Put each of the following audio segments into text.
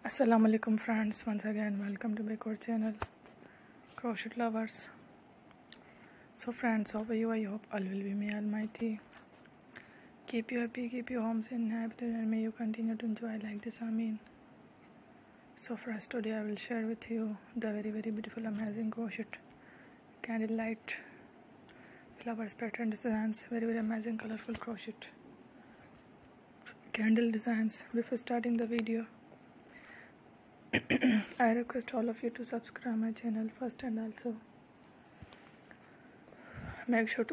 Assalamu alaikum friends, once again welcome to my core channel crochet lovers. So friends, how are you? I hope all will be may almighty keep you happy, keep your homes in happy, and may you continue to enjoy like this. Amen. So friends, today I will share with you the very beautiful amazing crochet candlelight flowers pattern designs, very amazing colorful crochet candle designs. Before starting the video, I request all of you to subscribe my channel first, and also be sure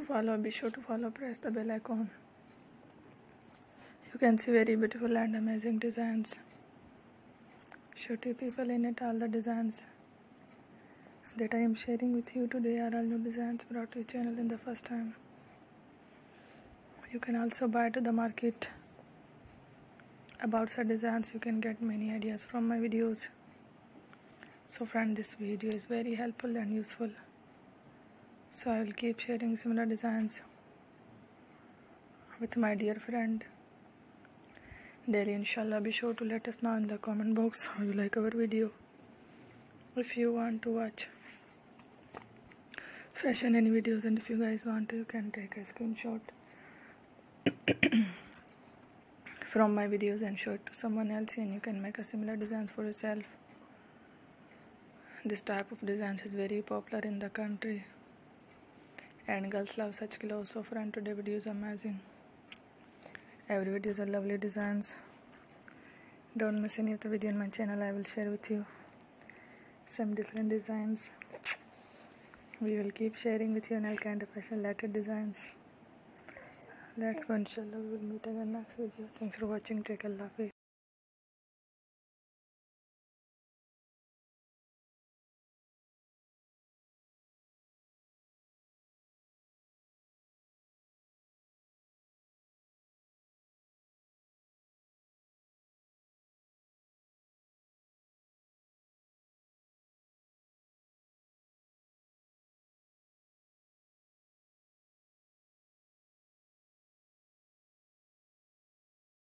to follow, press the bell icon. You can see very beautiful and amazing designs. Show to people in it. All the designs that I am sharing with you today are all new designs brought to your channel in the first time. You can also buy to the market about such designs. You can get many ideas from my videos. So friend, this video is very helpful and useful, so I will keep sharing similar designs with my dear friend daily, inshallah. Be sure to let us know in the comment box how you like our video. If you want to watch fashion any videos, and if you guys want to, you can take a screenshot from my videos and show it to someone else, and you can make a similar designs for yourself. This type of designs is very popular in the country and girls love such clothes. So friend, today video is amazing. Every video is a lovely designs. Don't miss any of the video in my channel. I will share with you some different designs. We will keep sharing with you all kind of fashion related designs. Let's go, inshallah. We will meet again next video. Thanks for watching. Take Allah.